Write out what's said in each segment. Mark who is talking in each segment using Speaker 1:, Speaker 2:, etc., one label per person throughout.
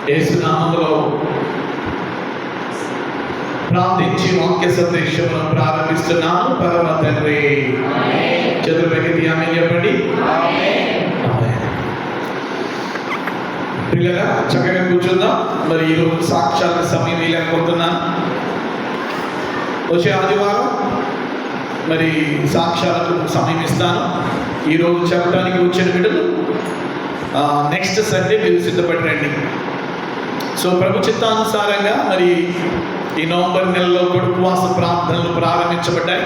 Speaker 1: యేసు నామములో ప్రార్థించి వాక్య సందేశమును ప్రారంభిస్తున్నాను. పరమ తండ్రి, చతుర్వేది ఆమేన్ చెప్పండి. పిల్లగా చక్కగా కూర్చుందాం. మరి ఈరోజు సాక్షాత్ సమయం వేయలేకపోతున్నాను. వచ్చే ఆదివారం మరి సాక్షాత్ సమయం ఇస్తాను. ఈరోజు చెప్పడానికి వచ్చిన బిడ్డలు నెక్స్ట్ సండే మీరు సిద్ధపడి రండి. సో ప్రభు చిత్తానుసారంగా మరి ఈ నవంబర్ నెలలో కూడా ఉపవాస ప్రార్థనలు ప్రారంభించబడ్డాయి.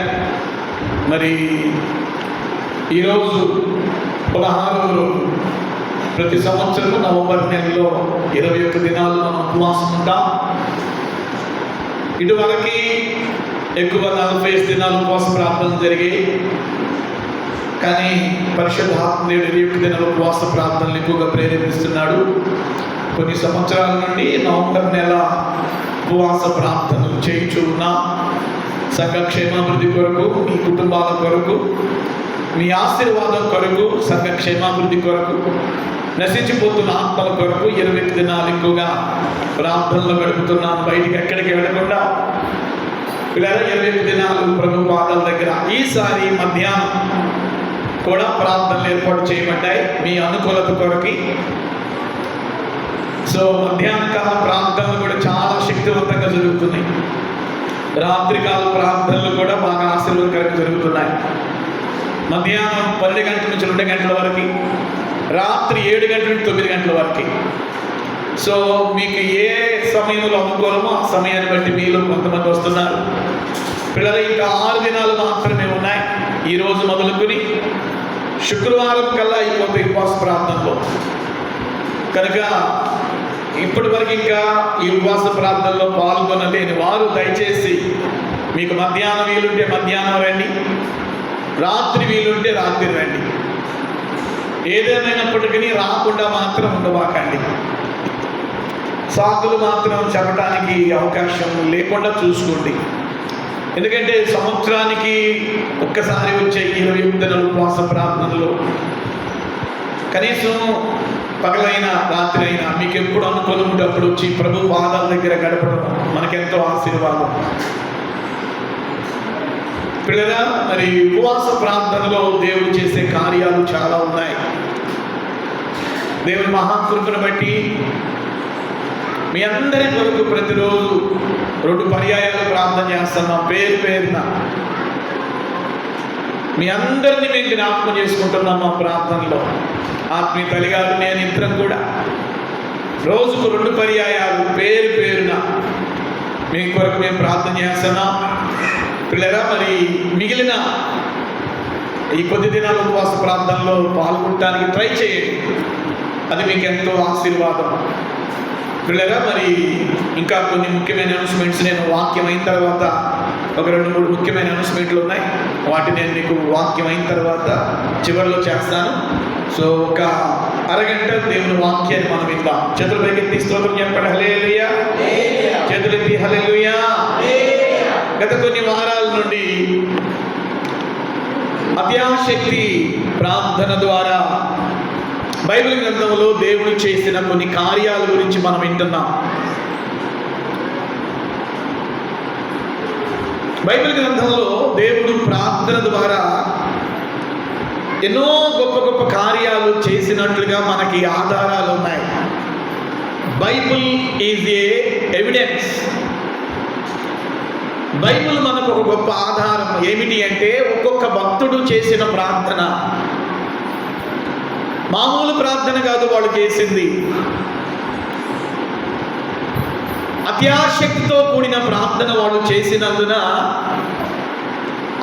Speaker 1: మరి ఈరోజు 16వ రోజు. ప్రతి సంవత్సరం నవంబర్ నెలలో 21 దినాలు మనం ఉపవాసం ఉంటాం. ఇటువరకు ఎక్కువ 45 దినాలు ఉపవాస ప్రార్థనలు జరిగాయి. కానీ పరిశుద్ధాత్మదేవుడు 21 దినాల ఉపవాస ప్రార్థనలు ఎక్కువగా ప్రేరేపిస్తున్నాడు. కొన్ని సంవత్సరాల నుండి నవంబర్ నెల ఉపవాస ప్రార్థనలు చేయించు ఉన్నాం. సంఘ క్షేమాభివృద్ధి కొరకు, మీ కుటుంబాల కొరకు, మీ ఆశీర్వాదం కొరకు, సంఘ క్షేమాభివృద్ధి కొరకు, నశించిపోతున్న ఆత్మల కొరకు 21 దినాలు ఎక్కువగా ప్రార్థనలు గడుపుతున్నాం. బయటికి ఎక్కడికి వెళ్ళకుండా ఇలా 21 దినాలు ప్రభు పాదాల దగ్గర. ఈసారి మధ్యాహ్నం కూడా ప్రార్థనలు ఏర్పాటు చేయబడ్డాయి మీ అనుకూలత కొరకి. సో మధ్యాహ్న కాల ప్రార్థనలు కూడా చాలా శక్తివంతంగా జరుగుతున్నాయి. రాత్రికాల ప్రార్థనలు కూడా బాగా ఆశీర్వాదకరంగా జరుగుతున్నాయి. మధ్యాహ్నం 12 గంటల నుంచి 2 గంటల వరకు, రాత్రి 7 గంటల నుంచి 9 గంటల వరకు. సో మీకు ఏ సమయంలో అనుకూలమో ఆ సమయాన్ని బట్టి మీలో కొంతమంది వస్తున్నారు. పిల్లలు ఇంకా 6 దినాలు మాత్రమే ఉన్నాయి. ఈరోజు మొదలుకొని శుక్రవారం కల్లా అయిపోతాయి ఉపవాస ప్రార్థనలో. కనుక ఇప్పటి వరకు ఇంకా ఈ ఉపవాస ప్రార్థనలో పాల్గొనలేని వారు దయచేసి మీకు మధ్యాహ్నం వీలుంటే మధ్యాహ్నం రండి, రాత్రి వీలుంటే రాత్రి రండి. ఏదేమైనప్పటికీ రాకుండా మాత్రం ఉండవాకండి. సాకులు మాత్రం చెప్పడానికి అవకాశం లేకుండా చూసుకోండి. ఎందుకంటే సంవత్సరానికి ఒక్కసారి వచ్చే 21 దినాల ఉపవాస ప్రార్థనలు కనీసం పగలైనా రాత్రి అయినా మీకు ఎప్పుడు అనుకూలం ఉంటే అప్పుడు వచ్చి ప్రభు పాదాల దగ్గర గడపడం మనకెంతో ఆశీర్వాదం. పిల్లగా మరి ఉపవాస ప్రార్థనలో దేవుడు చేసే కార్యాలు చాలా ఉన్నాయి. దేవుని మహాకృపను బట్టి మీ అందరి కొరకు ప్రతిరోజు 2 పర్యాయాలు ప్రార్థన చేస్తున్నాం. పేరు పేరున మీ అందరినీ మేము జ్ఞాపకం చేసుకుంటున్నాం. మా ప్రార్థనలో ఆత్మీయ తల్లిగారు నేను ఇద్దరం కూడా రోజుకు 2 పర్యాయాలు పేరు పేరున మీ కొరకు మేము ప్రార్థన చేస్తున్నాం. పిల్లరా మరి మిగిలిన ఈ కొద్ది దినాల ఉపవాస ప్రార్థనలో పాల్గొనడానికి ట్రై చేయండి. అది మీకు ఎంతో ఆశీర్వాదం. పిల్లరా మరి ఇంకా కొన్ని ముఖ్యమైన అనౌన్స్మెంట్స్ నేను వాక్యం అయిన తర్వాత ఒక 2-3 ముఖ్యమైన అనౌన్స్మెంట్లు ఉన్నాయి. వాటిని నేను మీకు వాక్యం అయిన తర్వాత చివరిలో చేస్తాను. సో ఒక అరగంట దేవుని వాక్యాన్ని మనం విందాం. చేతులు పైకెత్తి స్తోత్రం చెప్పండి. హల్లెలూయా. చేతులెత్తి హల్లెలూయా. గత కొన్ని వారాల నుండి అత్యాశక్తి ప్రార్థన ద్వారా బైబిల్ గ్రంథంలో దేవుడు చేసిన కొన్ని కార్యాల గురించి మనం వింటున్నాం. బైబిల్ గ్రంథంలో దేవుడు ప్రార్థన ద్వారా ఎన్నో గొప్ప గొప్ప కార్యాలు చేసినట్లుగా మనకి ఆధారాలు ఉన్నాయి. Bible is a evidence. Bible మనకు ఒక గొప్ప ఆధారం. ఏమిటి అంటే ఒక్కొక్క భక్తుడు చేసిన ప్రార్థన మామూలు ప్రార్థన కాదు. వాళ్ళు చేసింది అత్యాశక్తితో కూడిన ప్రార్థన వాళ్ళు చేసినందున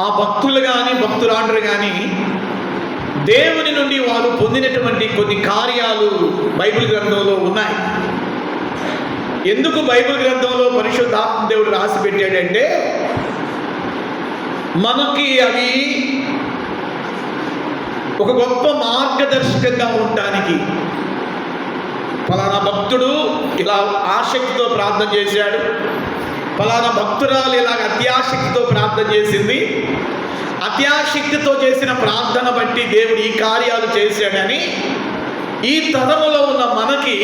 Speaker 1: ఆ భక్తులు కానీ భక్తురాండ్రు కానీ దేవుని నుండి వారు పొందినటువంటి కొన్ని కార్యాలు బైబిల్ గ్రంథంలో ఉన్నాయి. ఎందుకు బైబిల్ గ్రంథంలో పరిశుద్ధాత్మ దేవుడు రాసి పెట్టాడంటే మనకి అవి ఒక గొప్ప మార్గదర్శకంగా ఉండటానికి. ఫలానా భక్తుడు ఇలా ఆసక్తితో ప్రార్థన చేశాడు, ఫలానా భక్తురాలు ఇలాగ అత్యాశక్తితో ప్రార్థన చేసింది, అత్యాశక్తితో చేసిన ప్రార్థన బట్టి దేవుడు ఈ కార్యాలు చేశాడని ఈ తరములో ఉన్న మనకి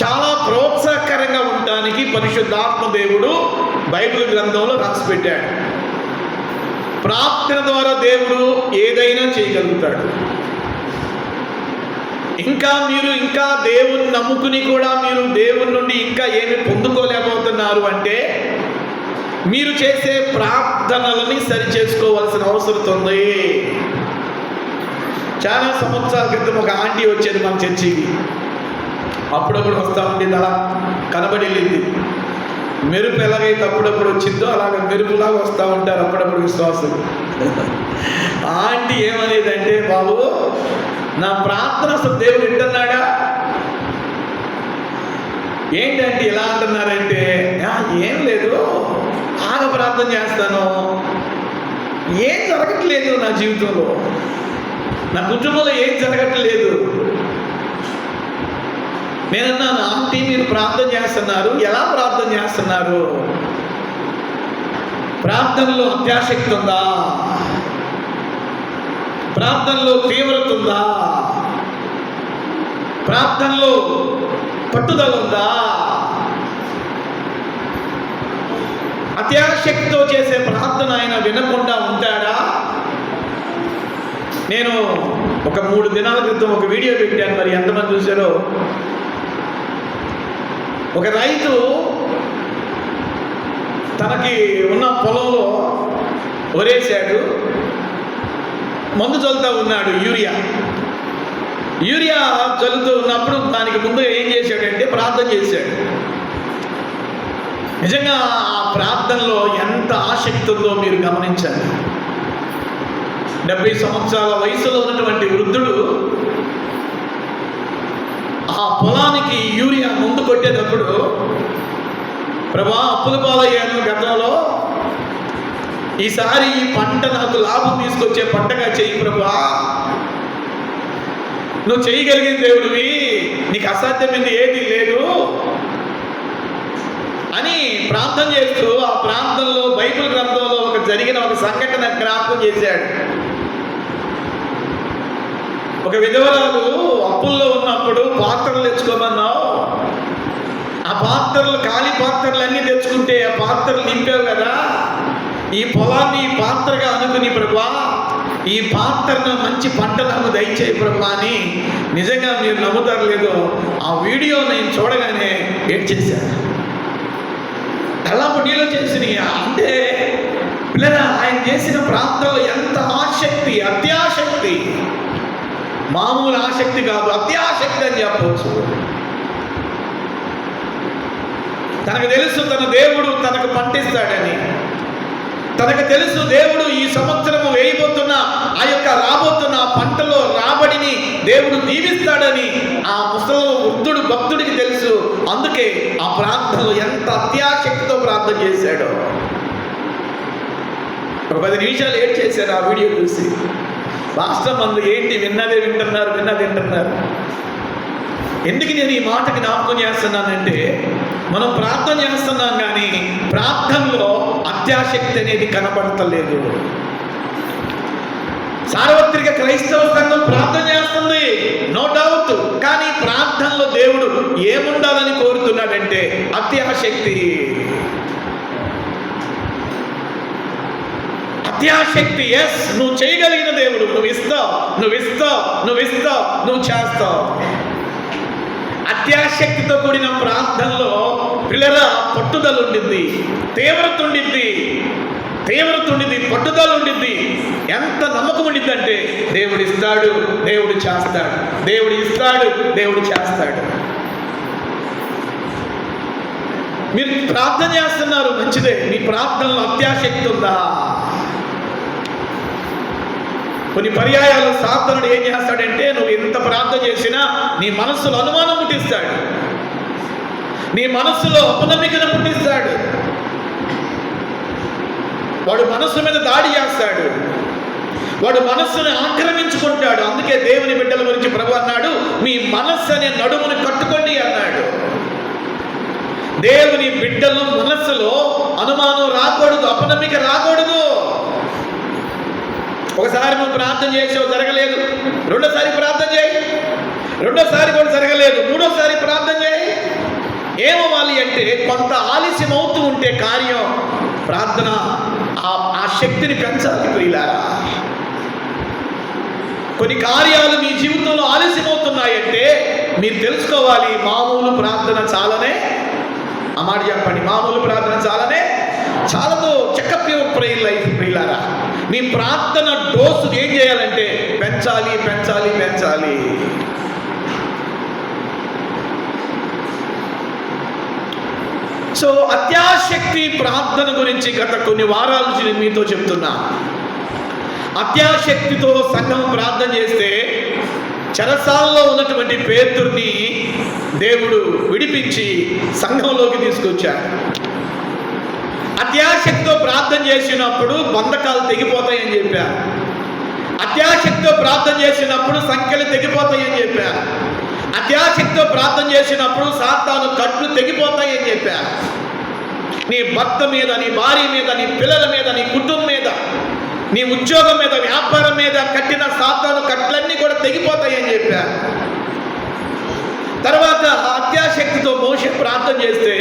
Speaker 1: చాలా ప్రోత్సాహకరంగా ఉండటానికి పరిశుద్ధాత్మ దేవుడు బైబిల్ గ్రంథంలో రాసిపెట్టాడు. ప్రార్థన ద్వారా దేవుడు ఏదైనా చేయగలుగుతాడు. ఇంకా దేవుని నమ్ముకుని కూడా మీరు దేవుని నుండి ఇంకా ఏమి పొందుకోలేకపోతున్నారు అంటే మీరు చేసే ప్రార్థనలని సరి చేసుకోవాల్సిన అవసరం ఉంది. చాలా సంవత్సరాల క్రితం ఒక ఆంటీ వచ్చేది మన చర్చికి. అప్పుడప్పుడు వస్తూ ఉండేది, అలా కనబడి వెళ్ళింది. మెరుపు ఎలాగైతే అప్పుడప్పుడు వచ్చిందో అలాగ మెరుపులాగా వస్తూ ఉంటారు అప్పుడప్పుడు విశ్వాసులు. ఆంటీ ఏమనేదంటే, బాబు నా ప్రార్థన అసలు దేవుడు వింటున్నాడా? ఏంటంటే ఇలా అంటున్నారంటే, ఏం లేదు, బాగా ప్రార్థన చేస్తాను, ఏం జరగట్లేదు నా జీవితంలో, నా కుటుంబంలో ఏం జరగట్లేదు. నేనన్నాను, ఆంటీ మీరు ప్రార్థన చేస్తున్నారు, ఎలా ప్రార్థన చేస్తున్నారు? ప్రార్థనలో అత్యాశక్తి ఉందా? ప్రార్థనలో తీవ్రత ఉందా? ప్రార్థనలో పట్టుదల ఉందా? అత్యాశక్తితో చేసే ప్రార్థన ఆయన వినకుండా ఉంటాడా? నేను ఒక 3 దినాల క్రితం ఒక వీడియో పెట్టాను, మరి ఎంతమంది చూశారో. ఒక రైతు తనకి ఉన్న పొలంలో వరేశాడు, మందు చల్లుతూ ఉన్నాడు, యూరియా చల్లుతూ ఉన్నప్పుడు దానికి ముందు ఏం చేశాడంటే ప్రార్థన చేశాడు. నిజంగా ఆ ప్రార్థనలో ఎంత ఆసక్తి ఉందో మీరు గమనించండి. 70 సంవత్సరాల వయసులో ఉన్నటువంటి వృద్ధుడు ఆ పొలానికి యూరియా ముందు కొట్టేటప్పుడు, ప్రభా అప్పుల పాలయ్యాను గతంలో, ఈసారి ఈ పంట నాకు లాభం తీసుకొచ్చే పంటగా చెయ్యి ప్రభా, నువ్వు చేయగలిగిన దేవుడివి, నీకు అసాధ్యమైంది ఏది లేదు అని ప్రార్థన చేస్తూ ఆ ప్రాంతంలో బైబిల్ గ్రంథంలో జరిగిన ఒక సంఘటన జ్ఞాపకం చేశాడు. ఒక విధవరాలు అప్పుల్లో ఉన్నప్పుడు పాత్రలు తెచ్చుకోమన్నావు, ఆ పాత్రలు ఖాళీ పాత్రలన్నీ తెచ్చుకుంటే ఆ పాత్రలు నింపావు కదా, ఈ పొలాన్ని ఈ పాత్రగా అనుకుని ప్రభా ఈ పాత్రను మంచి పంట నాకు దయచేయి ప్రభా అని. నిజంగా మీరు నమ్ముతారు లేదో, ఆ వీడియో నేను చూడగానే ఏడ్చేశాను. కళ్ళము నీళ్ళు చేసినాయి. అంటే పిల్లరా, ఆయన చేసిన ప్రాంతంలో ఎంత ఆసక్తి, అత్యాసక్తి, మామూలు ఆసక్తి కాదు, అత్యాసక్తి అని చెప్పవచ్చు. తనకు తెలుసు తన దేవుడు తనకు పంటిస్తాడని, తనకు తెలుసు దేవుడు ఈ సంవత్సరము వేయబోతున్న ఆ యొక్క రాబోతున్న పంటలో రాబడిని దేవుడు దీవిస్తాడని ఆ ముసలి వృద్ధుడు భక్తుడికి తెలుసు. అందుకే ఆ ప్రార్థనలో ఎంత అత్యాశక్తితో ప్రార్థన చేశాడో. ఒక 10 నిమిషాలు ఏడ్ చేశారు ఆ వీడియో చూసి. రాష్ట్రం మంది ఏంటి విన్నది వింటున్నారు. ఎందుకు నేను ఈ మాట జ్ఞాపకం చేస్తున్నానంటే, మనం ప్రార్థన చేస్తున్నాం కానీ ప్రార్థనలో అత్యాశక్తి అనేది కనబడతలేదు. సార్వత్రిక క్రైస్తవ సంఘం ప్రార్థన చేస్తుంది, నో డౌట్. కానీ ప్రార్థనలో దేవుడు ఏముండాలని కోరుతున్నాడంటే అత్యాశక్తి. అత్యాశక్తి. ఎస్, నువ్వు చేయగలిగిన దేవుడు, నువ్వు ఇస్తావు, నువ్వు చేస్తావు. అత్యాశక్తితో కూడిన ప్రార్థనలో పిల్లల పట్టుదల ఉండింది, తీవ్రత ఉండింది, పట్టుదల ఉండింది. ఎంత నమ్మకం ఉండింది అంటే దేవుడు ఇస్తాడు, దేవుడు చేస్తాడు, దేవుడు ఇస్తాడు, దేవుడు చేస్తాడు. మీరు ప్రార్థన చేస్తున్నారు, మంచిదే. మీ ప్రార్థనలో అత్యాశక్తి ఉందా? కొన్ని పర్యాయాలు సాతానుడు ఏం చేస్తాడంటే, నువ్వు ఎంత ప్రార్థన చేసినా నీ మనస్సులో అనుమానం పుట్టిస్తాడు, నీ మనస్సులో అపనమ్మికను పుట్టిస్తాడు, వాడు మనస్సు మీద దాడి చేస్తాడు, వాడు మనస్సును ఆక్రమించుకుంటాడు. అందుకే దేవుని బిడ్డల గురించి ప్రభు అన్నాడు, మీ మనస్సు అనే నడుమును కట్టుకోండి అన్నాడు. దేవుని బిడ్డలు మనస్సులో అనుమానం రాకూడదు, అపనమ్మిక రాకూడదు. ఒకసారి నువ్వు ప్రార్థన చేసావు, జరగలేదు, రెండోసారి ప్రార్థన చేయి, రెండోసారి కూడా జరగలేదు, మూడోసారి ప్రార్థన చేయి, ఏమవ్వాలి అంటే కొంత ఆలస్యం అవుతూ ఉంటే కార్యం, ప్రార్థన ఆ శక్తిని పెంచాలి ప్రియులారా. కొన్ని కార్యాలు మీ జీవితంలో ఆలస్యం అవుతున్నాయంటే మీరు తెలుసుకోవాలి, మామూలు ప్రార్థన చాలనే. ఆ మాట చెప్పండి, మామూలు ప్రార్థన చాలనే, చాలదు. చెకప్ యువర్ ప్రేయర్ లైఫ్ ప్రియులారా. మీ ప్రార్థన డోసు ఏం చేయాలంటే పెంచాలి పెంచాలి పెంచాలి. సో అత్యాశక్తి ప్రార్థన గురించి గత కొన్ని వారాల నుంచి నేను మీతో చెప్తున్నా. అత్యాశక్తితో సంఘం ప్రార్థన చేస్తే చెరసాలలో ఉన్నటువంటి పేతురుని దేవుడు విడిపించి సంఘంలోకి తీసుకొచ్చాడు. అత్యాశక్తితో ప్రార్థన చేసినప్పుడు బంధకాలు తెగిపోతాయని చెప్పారు. అత్యాశక్తితో ప్రార్థన చేసినప్పుడు సంఖ్యలు తెగిపోతాయని చెప్పారు. అత్యాశక్తితో ప్రార్థన చేసినప్పుడు సాతాను కట్లు తెగిపోతాయని చెప్పారు. నీ భర్త మీద, నీ భార్య మీద, నీ పిల్లల మీద, నీ కుటుంబం మీద, నీ ఉద్యోగం మీద, వ్యాపారం మీద కట్టిన సాతాను కట్లన్నీ కూడా తెగిపోతాయని చెప్పారు. తర్వాత అత్యాశక్తితో మోషే ప్రార్థన చేస్తే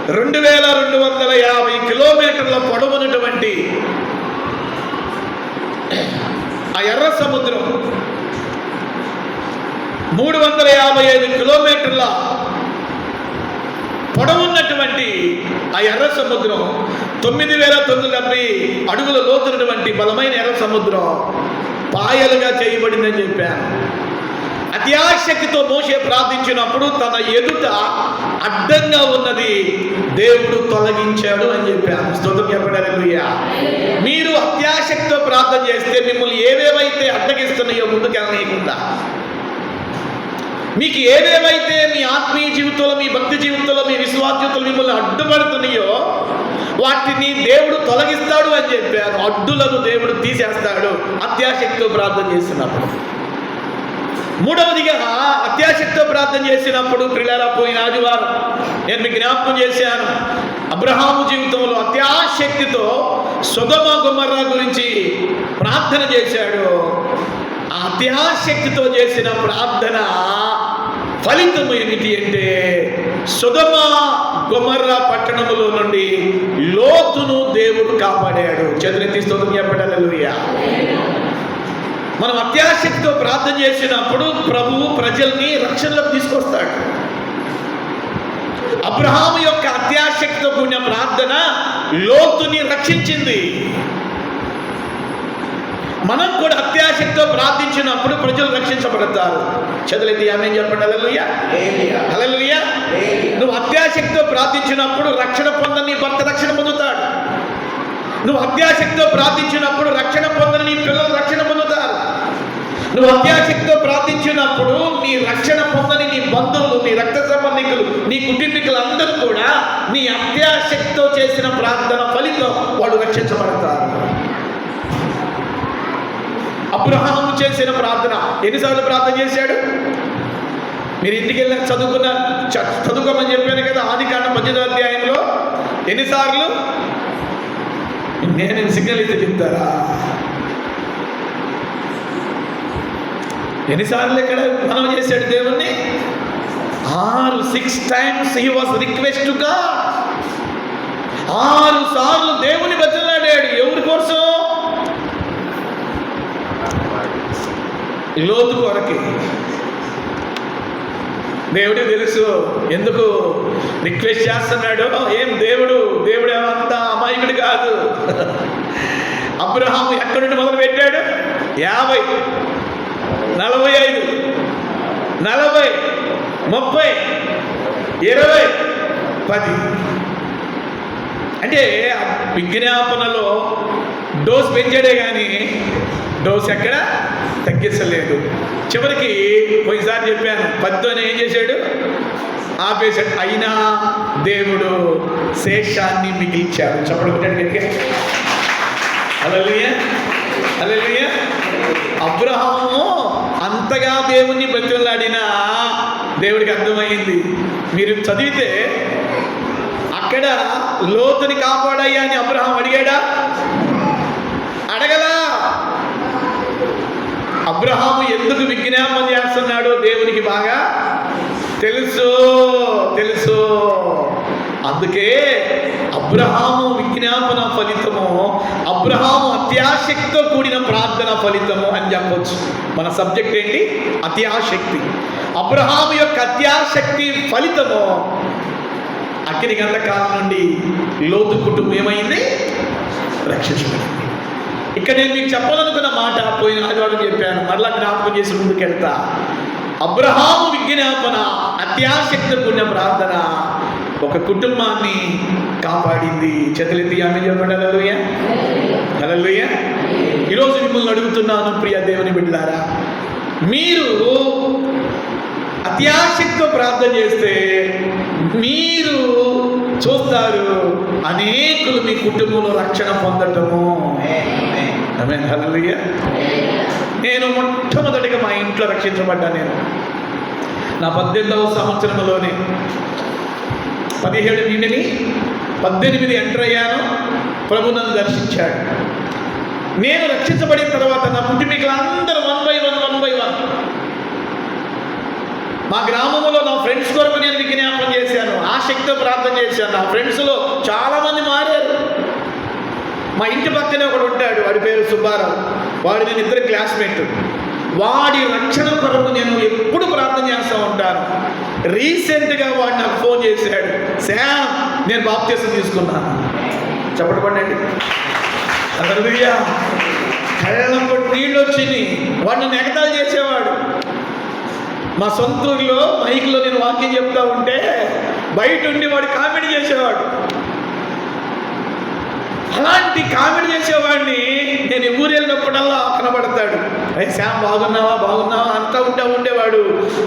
Speaker 1: 2250 కిలోమీటర్ల పొడవునటువంటి ఆ ఎర్ర సముద్రం, 355 కిలోమీటర్ల పొడవున్నటువంటి ఆ ఎర్ర సముద్రం, 9970 అడుగుల లోతున్నటువంటి బలమైన ఎర్ర సముద్రం పాయలుగా చేయబడిందని చెప్పాను. అత్యాశక్తితో మోషే ప్రార్థించినప్పుడు తన ఎదుట అడ్డంగా ఉన్నది దేవుడు తొలగించాడు అని చెప్పాను. స్తోత్రం చెప్పండి హల్లెలూయా. మీరు అత్యాశక్తితో ప్రార్థన చేస్తే మిమ్మల్ని ఏవేవైతే అడ్డగిస్తున్నాయో ముందుకెళ్ళనీయకుండా, మీకు ఏవేవైతే మీ ఆత్మీయ జీవితంలో, మీ భక్తి జీవితంలో, మీ విశ్వాస జీవితంలో మిమ్మల్ని అడ్డుపడుతున్నాయో వాటిని దేవుడు తొలగిస్తాడు అని చెప్పారు. అడ్డులను దేవుడు తీసేస్తాడు అత్యాశక్తితో ప్రార్థన చేసినప్పుడు. మూడవదిగా అత్యాశక్తితో ప్రార్థన చేసినప్పుడు ప్రియులారా, పోయిన ఆదివారం నేను మీకు జ్ఞాపకం చేశాను, అబ్రహాము జీవితంలో అత్యాశక్తితో సొదొమ గొమొర్రా గురించి ప్రార్థన చేశాడు. ఆ అత్యాశక్తితో చేసిన ప్రార్థన ఫలితం ఏమిటి అంటే సొదొమ గొమొర్రా పట్టణములో నుండి లోతును దేవుడు కాపాడాడు. చేతులెత్తి స్తోత్రం చెప్పండి హల్లెలూయా. మనం అత్యాశక్తితో ప్రార్థన చేసినప్పుడు ప్రభువు ప్రజల్ని రక్షణలోకి తీసుకొస్తాడు. అబ్రహాము యొక్క అత్యాశక్తితో కూడిన ప్రార్థన లోతుని రక్షించింది. మనం కూడా అత్యాశక్తితో ప్రార్థించినప్పుడు ప్రజలు రక్షించబడతారు. చదువులైతే ఆమేన్ చెప్పండి హల్లెలూయా. హల్లెలూయా. నువ్వు అత్యాశక్తితో ప్రార్థించినప్పుడు రక్షణ పొందని భర్త రక్షణ పొందుతాడు. నువ్వు అత్యాశక్తితో ప్రార్థించినప్పుడు రక్షణ పొందని నీ పిల్లలు రక్షణ పొందుతారు. నువ్వు అత్యాశక్తితో ప్రార్థించినప్పుడు నీ రక్షణ పొందని నీ బంధువులు, నీ రక్త సంబంధికులు, నీ కుటుంబీకులు అందరూ కూడా నీ అత్యాశక్తితో చేసిన ప్రార్థన ఫలితం వాళ్ళు రక్షించబడతారు. అబ్రహాము చేసిన ప్రార్థన ఎన్నిసార్లు ప్రార్థన చేశాడు? మీరు ఇంటికి వెళ్ళి చదువుకోమని చెప్పాను కదా, ఆదికాండం 18వ అధ్యాయంలో ఎన్నిసార్లు? నేను సిగ్నల్ ఇస్తే చెప్తారా? ఎన్నిసార్లు ఇక్కడ మనం చేశాడు దేవుణ్ణి? 6 times he was request గా 6 సార్లు దేవుని బతిలాడాడు. ఎవరి కోసం? లోతు కొరకి. దేవుడికి తెలుసు ఎందుకు రిక్వెస్ట్ చేస్తున్నాడు. ఏం దేవుడు ఏమంతా అమాయకుడు కాదు. అబ్రహాము ఎక్కడి నుండి మొదలు పెట్టాడు? 50, 45, 40, 30, 20, 10. అంటే విజ్ఞాపనలో డోస్ పెంచాడే కానీ డోస్ ఎక్కడ తగ్గించలేదు. చివరికి పోయినసారి చెప్పాను, 10తోనే ఏం చేశాడు? ఆపేశాడు. అయినా దేవుడు శేషాన్ని మిగిల్చాడు. చెప్పడానికి హల్లెలూయా. హల్లెలూయా. అబ్రహాము అంతగా దేవుణ్ణి బ్రతిమలాడినా దేవుడికి అర్థమైంది. మీరు చదివితే అక్కడ లోతుని కాపాడయ్యా అని అబ్రహాం అడిగాడా? అడగలా. అబ్రహాము ఎందుకు విజ్ఞాపన చేస్తున్నాడో దేవునికి బాగా తెలుసు. తెలుసు. అందుకే అబ్రహాము విజ్ఞాపన ఫలితము, అబ్రహాము అత్యాశక్తితో కూడిన ప్రార్థన ఫలితము అని చెప్పొచ్చు. మన సబ్జెక్ట్ ఏంటి? అత్యాశక్తి. అబ్రహాము యొక్క అత్యాశక్తి ఫలితము అగ్ని గంధకాలం నుండి లోతు కుటుంబం ఏమైంది? రక్షించబడింది. ఇక్కడ నేను మీకు చెప్పాలనుకున్న మాట పోయిన ఆదివారం చెప్పాను, మరలా జ్ఞాపకం చేసి ముందుకెళ్తా. అబ్రహాము విజ్ఞాపన, అత్యాశక్తి కూడిన ప్రార్థన ఒక కుటుంబాన్ని కాపాడింది. చేతులెత్తి ఆమె చెప్పండి. హల్లెలూయా, హల్లెలూయా. ఈరోజు మిమ్మల్ని అడుగుతున్నాను ప్రియ దేవుని బిడ్డలారా, మీరు అత్యాశక్తితో ప్రార్థన చేస్తే మీరు చూస్తారు అనేకులు మీ కుటుంబంలో రక్షణ పొందటము. ఆమేన్, హల్లెలూయా. నేను మొట్టమొదటిగా మా ఇంట్లో రక్షించబడ్డా. నేను నా 18వ సంవత్సరంలోనే 17 నిండిని 18 ఎంటర్ అయ్యాను. ప్రభు నన్ను దర్శించాడు. నేను రక్షించబడిన తర్వాత నా కుటుంబీకులందరూ 1 by 1 మా గ్రామంలో నా ఫ్రెండ్స్ కొరకు నేను విజ్ఞాపన చేశాను, ఆసక్తితో ప్రార్థన చేశాను. నా ఫ్రెండ్స్లో చాలామంది మారారు. మా ఇంటి పక్కనే ఒకడు ఉంటాడు, వాడి పేరు సుబ్బారావు. వాడు నేను ఇద్దరు క్లాస్మేట్. వాడి రక్షణ కొరకు నేను ఎప్పుడు ప్రార్థన చేస్తూ ఉంటాను. రీసెంట్గా వాడు నాకు ఫోన్ చేశాడు, శామ్ నేను బాప్తిసం తీసుకున్నాను. చెప్పండి. హల్లెలూయా. కళ్ళంలో నీళ్ళు వచ్చింది. వాడు నన్ను ఎగతాళి చేసేవాడు. మా సొంత ఊరిలో మైక్లో నేను వాక్యం చెప్తా ఉంటే బయట ఉండి వాడు కామెడీ చేసేవాడు. అలాంటి కామెడీ చేసేవాడిని నేను ఊరు వెళ్ళినప్పుడల్లా కనబడతాడు. అరే శామ్ బాగున్నావా బాగున్నావా అంతా ఉండేవాడు.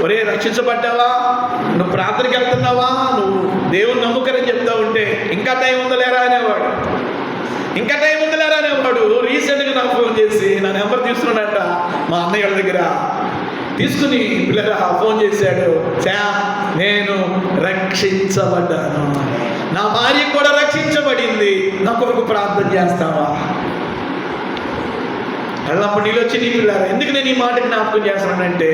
Speaker 1: ఒరే రక్షించబడ్డావా, నువ్వు ప్రార్థనకి వెళ్తున్నావా, నువ్వు దేవుని నమ్ముకరని చెప్తా ఉంటే ఇంకా టైం ఉందలేరా అనేవాడు. రీసెంట్గా నాకు ఫోన్ చేసి నా నెంబర్ తీసుకున్నాడంట మా అన్నయ్య దగ్గర. తీసుకుని పిల్లరా ఫోన్ చేశాడు, శామ్ నేను రక్షించబడ్డాను, నా భార్య కూడా రక్షించబడింది, నా కొరకు ప్రార్థన చేస్తావా? అల్లప్పుడు నీళ్ళు వచ్చి నీ పిల్లరా. ఎందుకు నేను ఈ మాట జ్ఞాపకం చేస్తానంటే,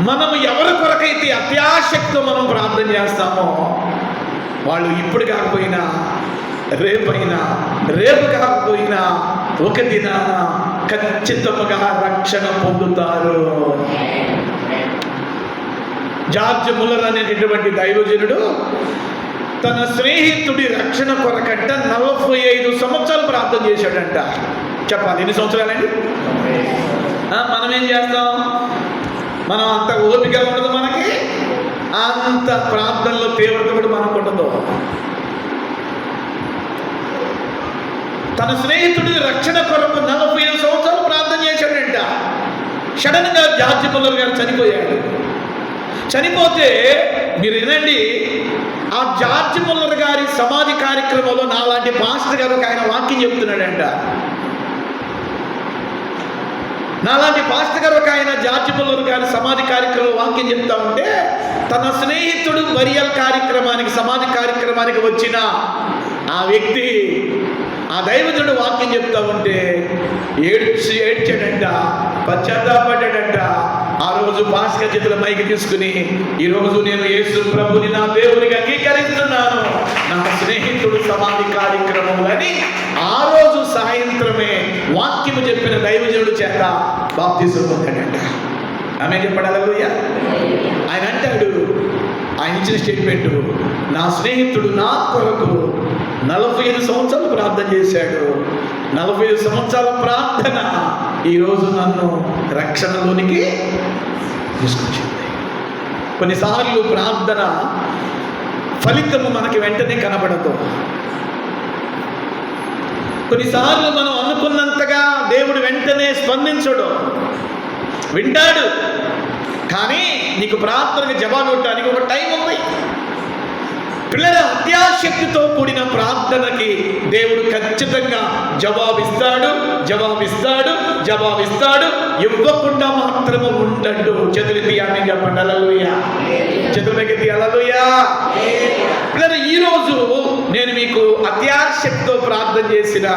Speaker 1: మనం ఎవరి కొరకైతే అత్యాశక్తితో మనం ప్రార్థన చేస్తామో వాళ్ళు ఇప్పుడు కాకపోయినా రేపు కాకపోయినా ఒక దినాన ఖచ్చితంగా రక్షణ పొందుతారు. జార్జ్ ముల్లర్ అనేటటువంటి దైవజనుడు తన స్నేహితుడి రక్షణ కొరకంట 45 సంవత్సరాలు ప్రార్థన చేశాడంట. చెప్పాలి ఎన్ని సంవత్సరాలండి? మనం ఏం చేస్తాం? మనం అంత ఓపిక ఉండదు మనకి, అంత ప్రార్థనలో తీవ్రత కూడా మనకు ఉండదు. తన స్నేహితుడి రక్షణ కొరకు 45 సంవత్సరాలు ప్రార్థన చేశాడంట. సడన్గా జార్జ్ ముల్లర్ గారు చనిపోయాడు. చనిపోతే మీరు వినండి, ఆ జార్జ్ ముల్లర్ గారి సమాధి కార్యక్రమంలో నాలాంటి పాస్టర్ గారు ఆయన వాక్యం చెప్తున్నాడంట. నాలాంటి పాస్టర్ గారు ఆయన జార్జ్ ముల్లర్ గారి సమాధి కార్యక్రమంలో వాక్యం చెప్తా ఉంటే తన స్నేహితుడు బరియల్ కార్యక్రమానికి, సమాధి కార్యక్రమానికి వచ్చిన ఆ వ్యక్తి, ఆ దైవజనుడు వాక్యం చెప్తా ఉంటే ఏడ్చాడంట, పశ్చాత్తాపడ్డాడంట. ఆ రోజు భాస్కర్ చేతుల మైకి తీసుకుని, ఈరోజు నేను యేసు ప్రభుని నా దేవునికి అంగీకరిస్తున్నాను, నా స్నేహితుడు సమాధి కార్యక్రమం అని ఆ రోజు సాయంత్రమే వాక్యము చెప్పిన దైవజనుడు చేత బాప్తిసం పొందాడంట. ఆమె చెప్పాడు. హల్లెలూయా. ఆయన అంటాడు, ఆయన ఇచ్చిన స్టేట్మెంట్, నా స్నేహితుడు నా కొరకు 45 సంవత్సరాలు ప్రార్థన చేశాడు. 45 సంవత్సరాల ప్రార్థన ఈరోజు నన్ను రక్షణలోనికి తీసుకొచ్చింది. కొన్నిసార్లు ప్రార్థన ఫలితము మనకి వెంటనే కనబడదు. కొన్నిసార్లు మనం అనుకున్నంతగా దేవుడు వెంటనే స్పందించడు. వింటాడు, కానీ నీకు ప్రార్థనకి జవాబు ఇవ్వడానికి ఒక టైం ఉంది. పిల్లల అత్యాశక్తితో కూడిన ప్రార్థనకి దేవుడు ఖచ్చితంగా జవాబిస్తాడు. ఇవ్వకుండా మాత్రము ఉండడు. చేతులెత్తి ఆమేన్ చెప్పండి. హల్లెలూయా. చేతులెత్తి హల్లెలూయా. పిల్లలు, ఈరోజు నేను మీకు అత్యాశక్తితో ప్రార్థన చేసిన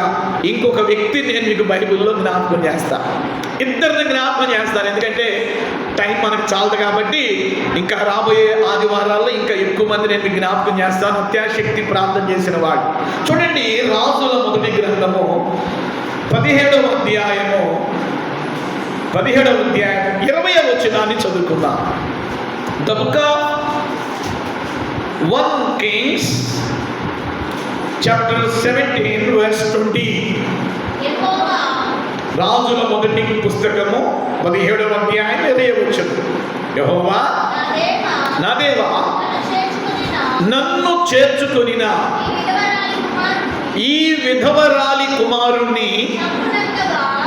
Speaker 1: ఇంకొక వ్యక్తి నేను మీకు బైబిల్లో జ్ఞాపకం చేస్తాను. ఇద్దరిని జ్ఞాపకం చేస్తాను, ఎందుకంటే టైం మనకు చాలదు కాబట్టి ఇంకా రాబోయే ఆదివారాల్లో ఇంకా ఎక్కువ మంది నేను మీకు జ్ఞాపకం చేస్తాను అత్యాశక్తి ప్రార్థన చేసిన వాడు. చూడండి, రాజుల మొదటి గ్రంథము 17వ అధ్యాయము 20వ వచనాన్ని చదువుకుందాం. The book of 1 Kings chapter 17 verse 20. రాజుల మొదటి పుస్తకము 17వ అధ్యాయం 20వ వచనం. యెహోవా నా దేవా, నన్ను చేర్చుకొనిన ఈ విధవరాలి కుమారుణ్ణి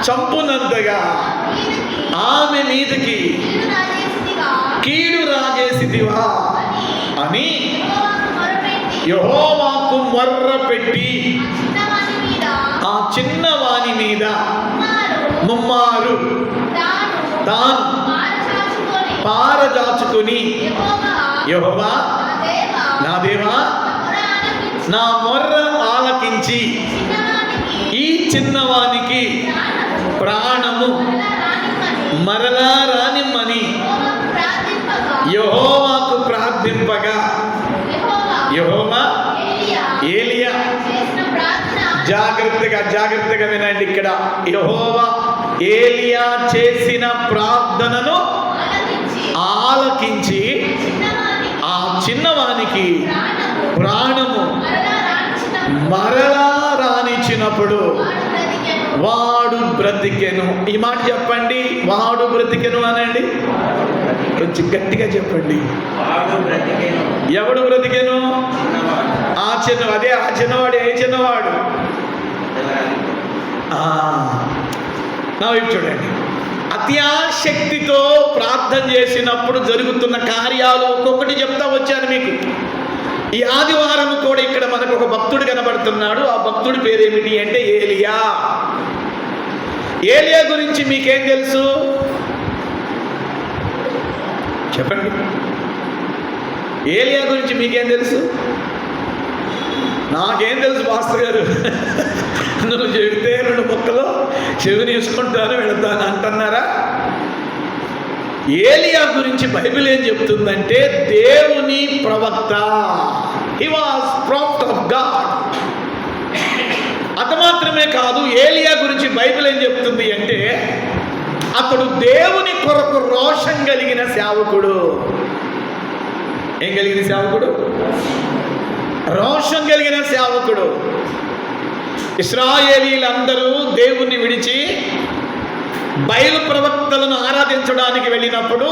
Speaker 1: చంపునంతగా ఆమె మీదకి కీడు రాజేసిదివా అని యెహోవాకు మొర్ర పెట్టి ఆ చిన్నవాని మీద ముమ్మారు తాను పారజాచుకుని, యెహోవా నా దేవా, నా మొర్ర ఆలకించి ఈ చిన్నవానికి ప్రాణము మరలా రానిమ్మని యెహోవాకు ప్రార్థింపగా, యెహోవా ఏలియా, జాగ్రత్తగా వినండి. ఇక్కడ యెహోవా ఏలియా చేసిన ప్రార్థనను ఆలకించి ఆ చిన్నవానికి ప్రాణము మరలా రానిచ్చినప్పుడు వాడు బ్రతికెను. ఈ మాట చెప్పండి, వాడు బ్రతికెను అనండి. కొంచెం గట్టిగా చెప్పండి. ఎవడు బ్రతికెను? ఆ చిన్నవాడు. ఏ చిన్నవాడు? నా వైపు చూడండి. అత్యాశక్తితో ప్రార్థన చేసినప్పుడు జరుగుతున్న కార్యాలు ఒక్కొక్కటి చెప్తా వచ్చాను మీకు. ఈ ఆదివారం కూడా ఇక్కడ మనకు ఒక భక్తుడు కనబడుతున్నాడు. ఆ భక్తుడి పేరేమిటి అంటే ఏలియా. ఏలియా గురించి మీకేం తెలుసు చెప్పండి. ఏలియా గురించి మీకేం తెలుసు? నాకేం తెలుసు పాస్టర్ గారు, నువ్వు చెబితే 2 ముక్కలు చెవిని వేసుకుంటాను వెళతాను అంటున్నారా? ఏలియా గురించి బైబిల్ ఏం చెప్తుందంటే దేవుని ప్రవక్త. He was prophet of God. అది మాత్రమే కాదు, ఏలియా గురించి బైబిల్ ఏం చెప్తుంది అంటే అతడు దేవుని కొరకు రోషం కలిగిన సేవకుడు. ఏం కలిగిన సేవకుడు? రోషం కలిగిన సేవకుడు. ఇశ్రాయేలీలందరూ దేవుణ్ణి విడిచి బయలు ప్రవక్తలను ఆరాధించడానికి వెళ్ళినప్పుడు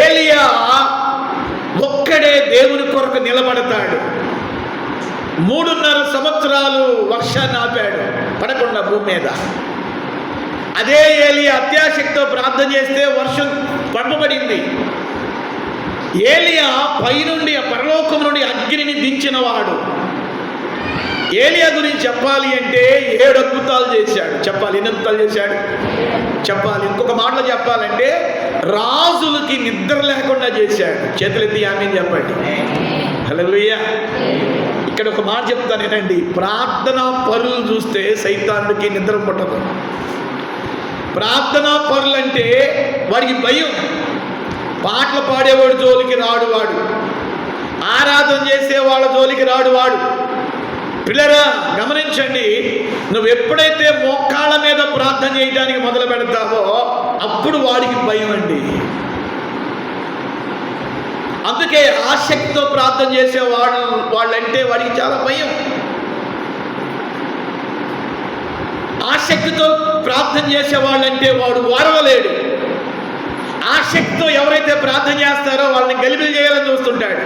Speaker 1: ఏలియా ఒక్కడే దేవుని కొరకు నిలబడతాడు. 3.5 సంవత్సరాలు వర్షాన్ని ఆపాడు, పడకుండా భూమి మీద. అదే ఏలియా అత్యాశక్తితో ప్రార్థన చేస్తే వర్షం పంపబడింది. ఏలియా పైనుండి పరలోకం నుండి అగ్నిని దించినవాడు. ఏలియా గురించి చెప్పాలి అంటే 7 అద్భుతాలు చేశాడు. చెప్పాలి, ఎన్ని అద్భుతాలు చేశాడు చెప్పాలి. ఇంకొక మాటలో చెప్పాలంటే రాజులకి నిద్ర లేకుండా చేశాడు. చేతులెత్తి ఆమేన్ చెప్పండి. హల్లెలూయా. ఇక్కడ ఒక మాట చెప్తాను వినండి. ప్రార్థనా పరులు చూస్తే సైతానుడికి నిద్ర పట్టదు. ప్రార్థనా పరులు అంటే వాడికి భయం. పాటలు పాడేవాడు జోలికి రాడు వాడు, ఆరాధన చేసే వాళ్ళ జోలికి రాడు వాడు. పిల్లరా గమనించండి, నువ్వు ఎప్పుడైతే మోకాళ్ళ మీద ప్రార్థన చేయడానికి మొదలు పెడతావో అప్పుడు వాడికి భయం అండి. అందుకే ఆసక్తితో ప్రార్థన చేసే వాళ్ళంటే వాడికి చాలా భయం. ఆసక్తితో ప్రార్థన చేసే వాళ్ళంటే వాడు ఓర్వలేడు. ఆసక్తితో ఎవరైతే ప్రార్థన చేస్తారో వాళ్ళని గలిబిలి చేయాలని చూస్తుంటాడు.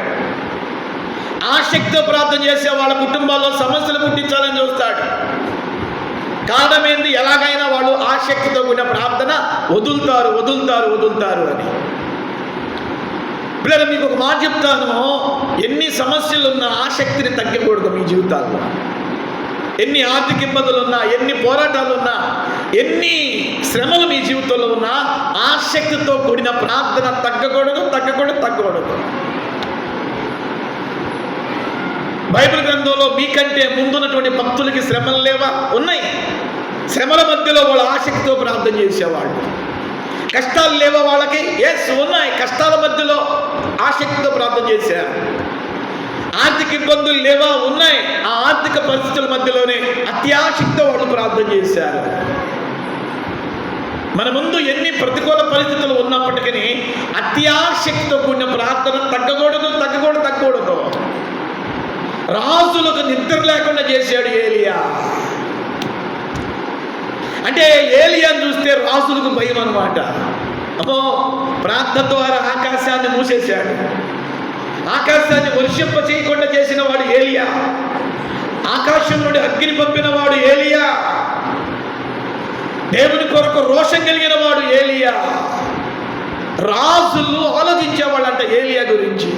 Speaker 1: ఆసక్తితో ప్రార్థన చేసే వాళ్ళ కుటుంబాల్లో సమస్యలు పుట్టించాలని చూస్తాడు. కారణం ఏంది? ఎలాగైనా వాళ్ళు ఆసక్తితో కూడిన ప్రార్థన వదులుతారు అని. పిల్లలు మీకు ఒక మాట చెప్తాను, ఎన్ని సమస్యలు ఉన్నా ఆసక్తిని తగ్గకూడదు మీ జీవితాల్లో. ఎన్ని ఆర్థిక ఇబ్బందులు ఉన్నా, ఎన్ని పోరాటాలు ఉన్నా, ఎన్ని శ్రమలు మీ జీవితంలో ఉన్నా ఆసక్తితో కూడిన ప్రార్థన తగ్గకూడదు. బైబిల్ గ్రంథంలో మీకంటే ముందున్నటువంటి భక్తులకి శ్రమలు లేవా? ఉన్నాయి. శ్రమల మధ్యలో వాళ్ళు ఆసక్తితో ప్రార్థన చేసేవాళ్ళు. కష్టాలు లేవా వాళ్ళకి? ఎస్ ఉన్నాయి. కష్టాల మధ్యలో ఆసక్తితో ప్రార్థన చేశారు. ఆర్థిక ఇబ్బందులు లేవా? ఉన్నాయి. ఆ ఆర్థిక పరిస్థితుల మధ్యలోనే అత్యాశక్తితో వాళ్ళు ప్రార్థన చేశారు. మన ముందు ఎన్ని ప్రతికూల పరిస్థితులు ఉన్నప్పటికీ అత్యాశక్తితో కూడిన ప్రార్థన తగ్గకూడదు. రాజులకు నిద్ర లేకుండా చేశాడు ఏలియా. అంటే ఏలియాను చూస్తే రాజులకు భయం అన్నమాట. అమ్మో, ప్రార్థన ద్వారా ఆకాశాన్ని మూసేశాడు. ఆకాశాన్ని వర్షింప చేయకుండా చేసిన వాడు ఏలియా. ఆకాశం నుండి అగ్ని పంపిన వాడు ఏలియా. దేవుని కొరకు రోషం కలిగిన వాడు ఏలియా. రాజులు ఆలోచించేవాళ్ళంట ఏలియా గురించి.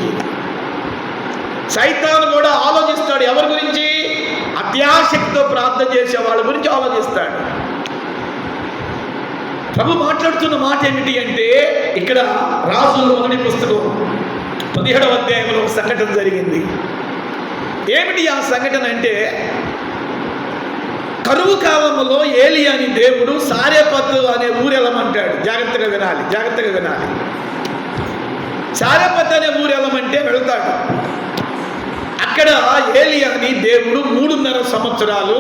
Speaker 1: సైతాను కూడా ఆలోచిస్తాడు. ఎవరి గురించి? అత్యాశక్తితో ప్రార్థన చేసే వాళ్ళ గురించి ఆలోచిస్తాడు. ప్రభు మాట్లాడుతున్న మాట ఏమిటి అంటే, ఇక్కడ రాజుల 1 పుస్తకం 17వ అధ్యాయంలో ఒక సంఘటన జరిగింది. ఏమిటి ఆ సంఘటన అంటే, కరువు కాలంలో ఏలియాని దేవుడు సారెపతు అనే ఊరు వెళ్ళమంటాడు. జాగ్రత్తగా వినాలి. సారెపతు అనే ఊరు వెళ్ళమంటే వెళ్తాడు. అక్కడ ఏలియాని దేవుడు 3.5 సంవత్సరాలు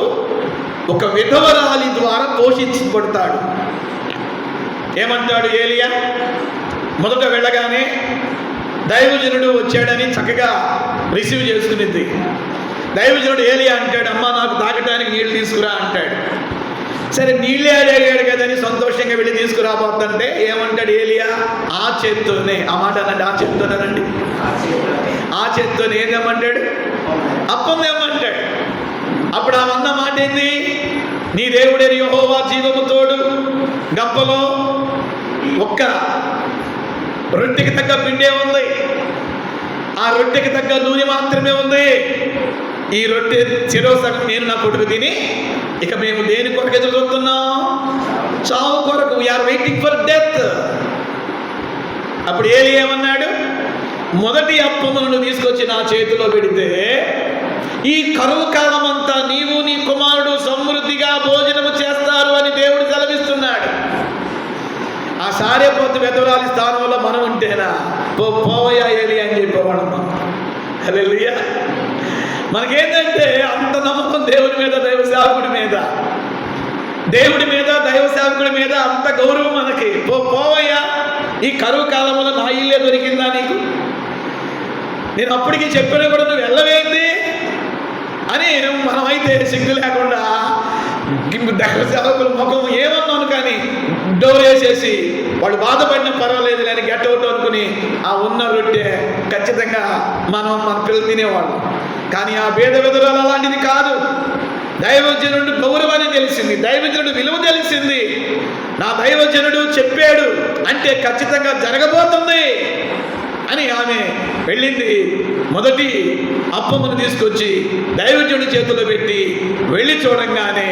Speaker 1: ఒక విధవరాలి ద్వారా పోషించబడతాడు. ఏమంటాడు ఏలియా? మొదట వెళ్ళగానే దైవజనుడు వచ్చాడని చక్కగా రిసీవ్ చేసుకునేది. దైవజనుడు ఏలియా అంటాడు, అమ్మ నాకు తాగటానికి నీళ్ళు తీసుకురా అంటాడు. సరే, నీళ్ళే అడిగాడు కదని సంతోషంగా వెళ్ళి తీసుకురాబోతుంటే ఏమంటాడు ఏలియా? ఆ చేత్తోనే, ఆ మాట అనండి, ఆ చేత్తోనేనండి, ఆ చేత్తోనే ఏం తెమ్మంటాడు? అప్పం తెమ్మంటాడు. అప్పుడు ఆమె అన్న మాట ఏంది? నీ దేవుడే యెహోవా జీవము తోడు, గంపలో ఒక్క రొట్టెకి తగ్గ పిండే ఉంది, ఆ రొట్టెకి తగ్గ నూనె మాత్రమే ఉంది. ఈ రొట్టె సగం నేను నా కొడుకు తిని ఇక మేము దేని కొరకు ఎదురు చూస్తున్నాం? చావు కొరకు. We are waiting for death. అప్పుడు ఏమన్నాడు? మొదటి అప్పములను తీసుకొచ్చి నా చేతిలో పెడితే ఈ కరువు కాలం అంతా నీవు నీ కుమారుడు సమృద్ధిగా భోజనము చేస్తారు అని దేవుడు సెలవిస్తున్నాడు. ఆ సారేపోతు వెదవరాలి స్థానంలో మనం ఉంటేనా పోవయ్యా ఏలియా అని చెప్పేవాళ్ళమ్మా. హల్లెలూయా. మనకేంటంటే అంత నమ్మకం దేవుడి మీద, దైవ సేవకుడి మీద, దైవ సేవకుడి మీద అంత గౌరవం మనకి. పోవయ్యా, ఈ కరువు కాలంలో నా ఇల్లే దొరికిందా నీకు? నేను అప్పటికి చెప్పినా కూడా నువ్వు వెళ్ళవేంది అని మనమైతే సిగ్గు లేకుండా దైవ సేవకుల ముఖం ఏమన్నాను కానీ డోర్ వేసేసి వాడు బాధపడిన పర్వాలేదు లేని గెట్అవుట్ అనుకుని ఆ ఉన్న రొట్టె ఖచ్చితంగా మన పిల్లలు తినేవాళ్ళు. కానీ ఆ భేద విధురాలు అలాంటిది కాదు. దైవజనుడు గౌరవాన్ని తెలిసింది, దైవజనుడు విలువ తెలిసింది. నా దైవజనుడు చెప్పాడు అంటే ఖచ్చితంగా జరగబోతుంది అని ఆమె వెళ్ళింది. మొదటి అప్పమును తీసుకొచ్చి దైవజనుడి చేతిలో పెట్టి వెళ్ళి చూడంగానే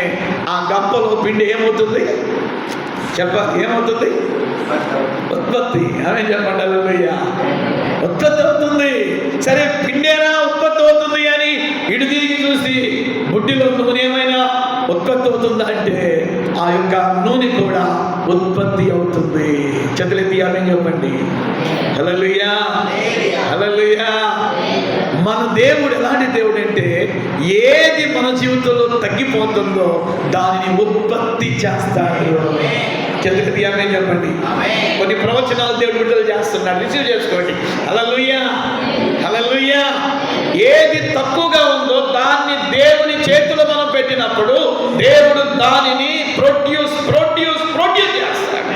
Speaker 1: ఆ గంపలో పిండి ఏమవుతుంది చెప్పాలి? ఏమవుతుంది? ఉత్పత్తి. ఆమె చెప్పండి. హల్లెలూయా. ఉత్పత్తి అవుతుంది. సరే, పిండేనా ఉత్పత్తి అవుతుంది అని ఇటు తిరిగి చూసి బుడ్డిలో నూనె ఏమైనా ఉత్పత్తి అవుతుందా అంటే ఆ యొక్క నూనె కూడా ఉత్పత్తి అవుతుంది. చేతులెత్తి ఆమేన్ చెప్పండి. హల్లెలూయా, హల్లెలూయా. మన దేవుడు ఎలాంటి దేవుడు అంటే ఏది మన జీవితంలో తగ్గిపోతుందో దానిని ఉత్పత్తి చేస్తాడు. చేతులెత్తి ఆమేన్ చెప్పండి. కొన్ని ప్రవచనాలు దేవుడు విడుదల చేస్తున్నాడు, రిసీవ్ చేసుకోండి. హల్లెలూయా, హల్లెలూయా. ఏది తక్కువగా ఉందో దాన్ని దేవుని చేతిలో మనం పెట్టినప్పుడు దేవుడు దానిని ప్రొడ్యూస్ చేస్తాడు.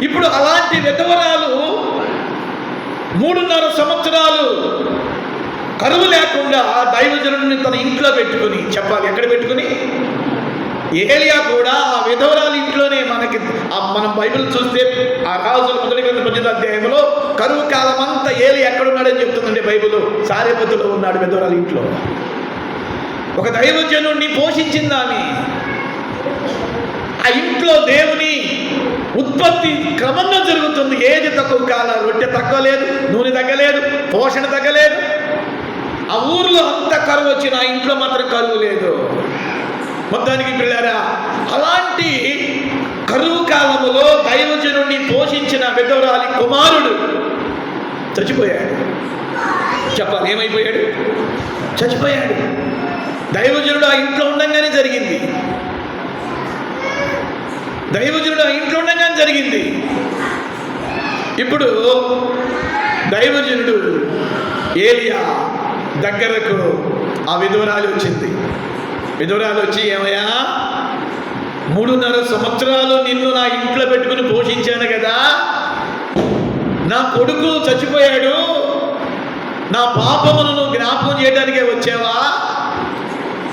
Speaker 1: ఇప్పుడు అలాంటి విధవరాలు 3.5 సంవత్సరాలు కరువు లేకుండా దైవజనుడిని తన ఇంట్లో పెట్టుకుని, చెప్పాలి ఎక్కడ పెట్టుకుని? ఏలియా కూడా ఆ విధవరాలు ఇంట్లోనే. మనం బైబిల్ చూస్తే ఆ రాజుల 1 అధ్యాయంలో కరువు కాలం అంతా ఏలియా ఎక్కడున్నాడని చెప్తుందంటే బైబిల్ సారెపతులో ఉన్నాడు విధవరాలు ఇంట్లో. ఒక దైవజనుడిని పోషించిందాని ఆ ఇంట్లో దేవుని ఉత్పత్తి క్రమంగా జరుగుతుంది. ఏది తక్కువ కాలం, రొట్టె తగ్గలేదు, నూనె తగ్గలేదు, పోషణ తగ్గలేదు. ఆ ఊర్లో అంత కరువు వచ్చిన ఆ ఇంట్లో మాత్రం కరువు లేదు. మొత్తానికి పిల్లారా, అలాంటి కరువు కాలములో దైవజనుడిని పోషించిన విధవరాలి కుమారుడు చచ్చిపోయాడు. చెప్పాలి, ఏమైపోయాడు? చచ్చిపోయాడు. దైవజనుడు ఆ ఇంట్లో ఉండగానే జరిగింది. దైవజనుడు ఆ ఇంట్లో ఉండగానే జరిగింది. ఇప్పుడు దైవజనుడు ఏలియా దగ్గరకు ఆ విధవరాలు వచ్చింది. విధవరాలు వచ్చి, ఏమయ్యా, 3.5 సంవత్సరాలు నిన్ను నా ఇంట్లో పెట్టుకుని పోషించాను కదా, నా కొడుకు చచ్చిపోయాడు, నా పాపములను జ్ఞాపకం చేయడానికే వచ్చావా?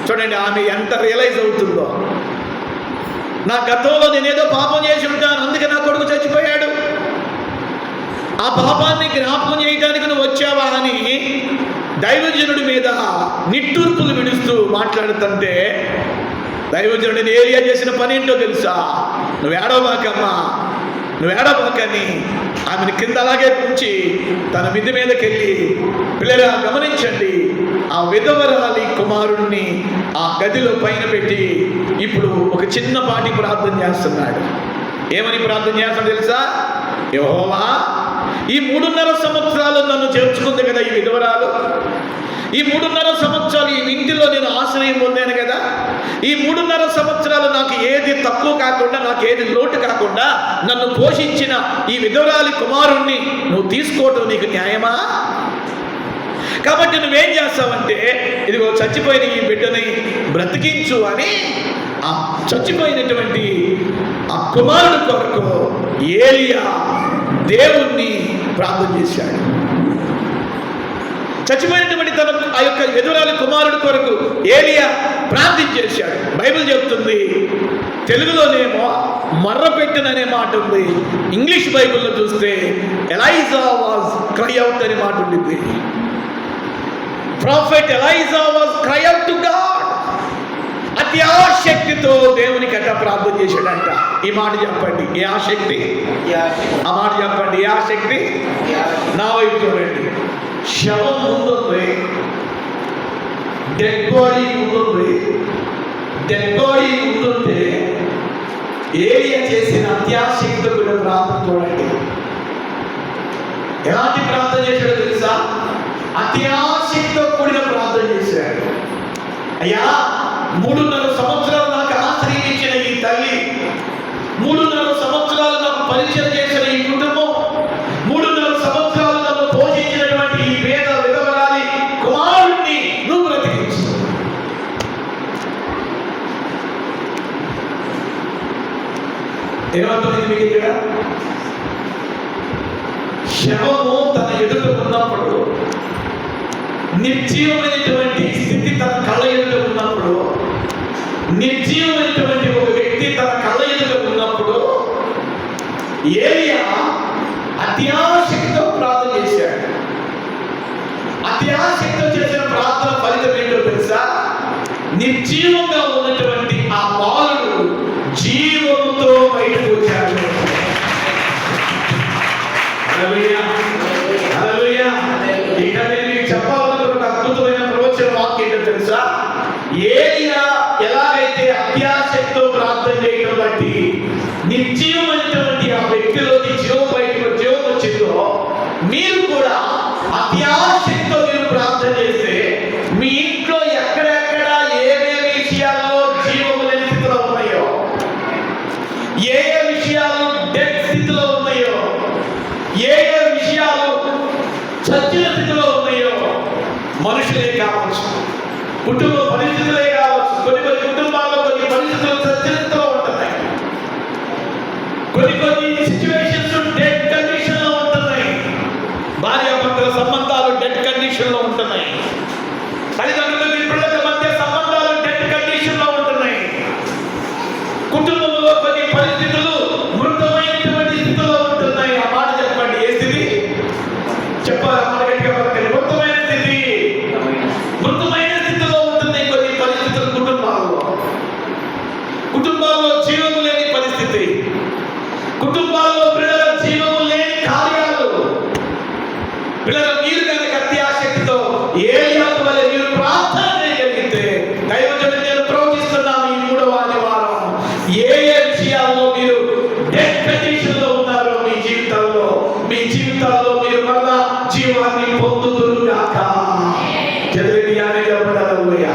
Speaker 1: చూడండి ఆమె ఎంత రియలైజ్ అవుతుందో. నా గతంలో నేనేదో పాపం చేసి ఉంటాను, అందుకే నా కొడుకు చచ్చిపోయాడు, ఆ పాపాన్ని జ్ఞాపకం చేయడానికి నువ్వు వచ్చావా అని దైవజనుడి మీద నిట్టూర్పులు విడుస్తూ మాట్లాడుతుంటే, దైవజనుడిని ఏలియా చేసిన పని ఏంటో తెలుసా? నువ్వు ఏడవబాకమ్మా, నువ్వు ఏడవబాకని ఆమెను కింద అలాగే ఉంచి తన మిద్ది మీదకి వెళ్ళి, పిల్లగా గమనించండి, ఆ విధవరాలి కుమారుణ్ణి ఆ గదిలో పైన పెట్టి ఇప్పుడు ఒక చిన్నపాటి ప్రార్థన చేస్తున్నాడు. ఏమని ప్రార్థన చేస్తాడు తెలుసా? యెహోవా, ఈ 3.5 సంవత్సరాలు నన్ను చేర్చుకుంది కదా ఈ విధవరాలు, ఈ 3.5 సంవత్సరాలు ఈ ఇంటిలో నేను ఆశ్రయం పొందాను కదా, ఈ 3.5 సంవత్సరాలు నాకు ఏది తక్కువ కాకుండా, నాకు ఏది లోటు కాకుండా నన్ను పోషించిన ఈ విధవరాలి కుమారుణ్ణి నువ్వు తీసుకోవటం నీకు న్యాయమా? కాబట్టి నువ్వేం చేస్తావంటే, ఇదిగో చచ్చిపోయిన ఈ బిడ్డని బ్రతికించు అని ఆ చచ్చిపోయినటువంటి ఆ కుమారుడు కొరకు ఏలియా దేవుణ్ణి ప్రార్థన చేశాడు. చచ్చిపోయినటువంటి తన ఆ యొక్క విధవరాలి కుమారుడు కొరకు ఏలియా ప్రార్థించేశాడు. బైబిల్ చెప్తుంది, తెలుగులోనేమో మర్రపెట్టననే మాట ఉంది, ఇంగ్లీష్ బైబిల్లో చూస్తే ఎలైజా వాజ్ క్రై అవుట్ అనే మాట ఉండింది. Prophet Elijah was cry out to God. అతి ఆసక్తితో దేవునికి అట్లా ప్రార్థన చేశాడంట. ఈ మాట చెప్పండి, ఏ ఆసక్తి? ఆ మాట చెప్పండి, ఏ ఆసక్తి? నా వైపు చూడండి. శవం ముందుంది, డెడ్ బాడీ ముందుంది. డెడ్ బాడీ ముందుంటే ఏలియా చేసిన అత్యాసక్తితో కూడా ప్రార్థన చూడండి. ఎలాంటి ప్రార్థన చేశాడో తెలుసా? అత్యాసక్తితో కూడిన ప్రార్థన చేశాడు. అయ్యా, 3.5 సంవత్సరాలు నాకు ఆశ్రయం ఇచ్చిన ఈ తల్లి, 3.5 సంవత్సరాలు నాకు పరిచయం చేసిన ఈ కుటుంబం, 3.5 సంవత్సరాలు నన్ను పోషించినటువంటి ఈ పేద విధవరాలి కుమారుడిని నువ్వు బ్రతికించు. ఏమవుతుంది మీకు ఇక్కడ? శవము తన ఎదుట ఉన్నప్పుడు, నిర్జీవమైనటువంటి స్థితి తన కళ్ళ ఎదుట ఉన్నప్పుడు, నిర్జీవమైనటువంటి ఒక వ్యక్తి తన కళ్ళ ఎదుట ఉన్నప్పుడు ఏలియా అత్యాసక్తితో ప్రార్థన చేశాడు. అత్యాసక్తితో చేసిన ప్రార్థన ఫలితం ఏంటో తెలుసా? నిర్జీవంగా ఉన్నటువంటి ఆ బాలుడు జీవంతో బయటకు వచ్చాడు. హల్లెలూయా, హల్లెలూయా. ఇక నేను మీకు చెప్పాలనుకున్న ఒక అద్భుతమైన ప్రవచన వాక్యం ఏంటో తెలుసా? ఏలియా ఎలాగైతే అత్యాసక్తితో ప్రార్థన చేయడం బట్టి నిర్జీవమైనటువంటి ఆ వ్యక్తిలోకి జీవం వచ్చిందో, మీరు కూడా అత్యాసక్తితో మీరు ప్రార్థన చేస్తే మీ ఇంట్లో ఎక్కడెక్కడ ఏమేమి విషయాల్లో జీవము లేని స్థితిలో ఉన్నాయో, ఏ విషయాలు డెడ్ స్థితిలో ఉన్నాయో, ఏ విషయాలు చచ్చిన స్థితిలో ఉన్నాయో, మనుషులే కావచ్చు, కుటుంబ పరిస్థితులే కావచ్చు. కొన్ని కుటుంబాల్లో కొన్ని పరిస్థితులు చచ్చిన స్థితిలో ఉంటున్నాయి, కొన్ని సిచ్యువేషన్స్ డెడ్ కండిషన్ లో ఉంటున్నాయి, భార్యాభర్తల సంబంధాలు డెడ్ కండిషన్ లో ఉంటున్నాయి, తల్లిదండ్రులకు పిల్లల మధ్య సంబంధాలు డెడ్ కండిషన్ లో ఉంటున్నాయి, కుటుంబంలో కొన్ని పరిస్థితులు మృతమైనటువంటి స్థితిలో ఉంటున్నాయి. ఆ మాట చెప్పండి, ఏ స్థితి చెప్పాలి? మాట గట్టిగా పలకండి. మృతమైన స్థితి, మృతమైన స్థితిలో ఉంటున్నాయి కొన్ని పరిస్థితులు కుటుంబాల్లో జీవము లేని పరిస్థితి, కుటుంబాల్లో జీవితాల్లో మీరు మళ్ళా జీవాన్ని పొందుదురుగాక. చదివి అని చెప్పడయ్యా.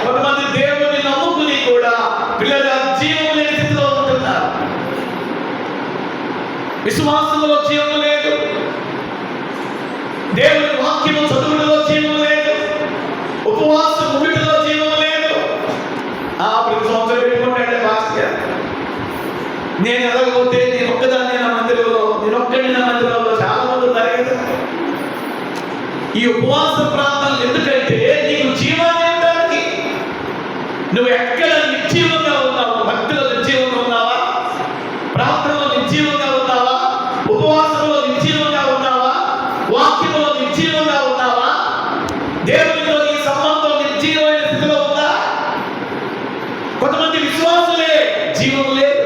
Speaker 1: కొంతమంది దేవుని నమ్ముకుని కూడా పిల్లల జీవం లేని స్థితిలో ఉంటున్నారు. విశ్వాసంలో జీవం లేదు, దేవుని వాక్యము చదువులో జీవం లేదు, ఉపవాసం ముగిటిలో జీవం లేదు. ప్రతి సంవత్సరం పెట్టుకుంటాడే భాస్కర్, నేను ఎలాగపోతే నేను ఒక్కదాన్ని నా మందిరంలో చాలా మంది ఉన్నారు కదా. ఈ ఉపవాస ప్రాంతాలు ఎందుకంటే నీకు జీవాన్ని ఇవ్వడానికి. నువ్వు ఎక్కడ నిర్జీవంగా ఉన్నావు? భక్తిలో నిర్జీవంగా ఉన్నావా? ప్రార్థనలో నిర్జీవంగా ఉన్నావా? ఉపవాసంలో నిర్జీవంగా ఉన్నావా? వాక్యంలో నిర్జీవంగా ఉన్నావా? దేవునితో నీ సంబంధం నిర్జీవమైన స్థితిలో ఉందా? కొంతమంది విశ్వాసులే జీవం లేదు.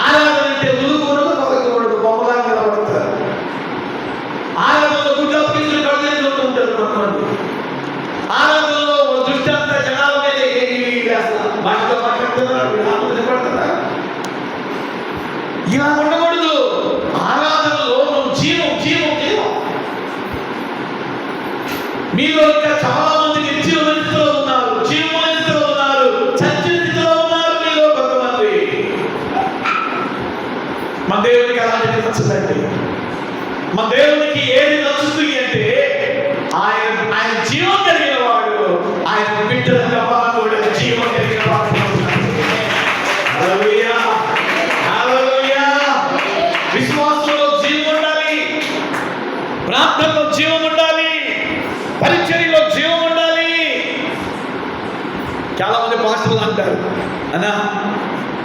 Speaker 1: ఆరాధన అంటే ఉలుగుడు పలకూడదు, బొమ్మలా నిలబడతారు. ఆరాధనలో గుడ్డా పీసులు కడుగుతూ ఉంటారు. కొంతమంది ఆరాధనలో దృష్టి అంతా జనాల మీద భాషతో మాట్లాడుతున్నారు, పడుతున్నారు. ఇలా ఉండకూడదు. ఆరాధనలో నువ్వు జీవం జీవం జీవం. మీలో ఇంకా చాలా మంది నిర్జీవ స్థితిలో ఉన్నారు, జీవమైన స్థితిలో ఉన్నారు, చచ్చిన స్థితిలో ఉన్నారు. మీలో కొంతమంది మా దేవునికి అలాంటి నచ్చదండి. మా దేవునికి ఏది నచ్చుతుంది అంటే ఆయన జీవం కలిగిన వాడు, ఆయన బిడ్డలుగా కూడా జీవం కలిగిన వాడు. హల్లెలూయా, హల్లెలూయా. విశ్వాసంలో జీవం ఉండాలి, ప్రార్థనలో జీవం ఉండాలి, పరిచర్యలో జీవం ఉండాలి. చాలా మంది పాస్టర్లు అంటారు, అన్నా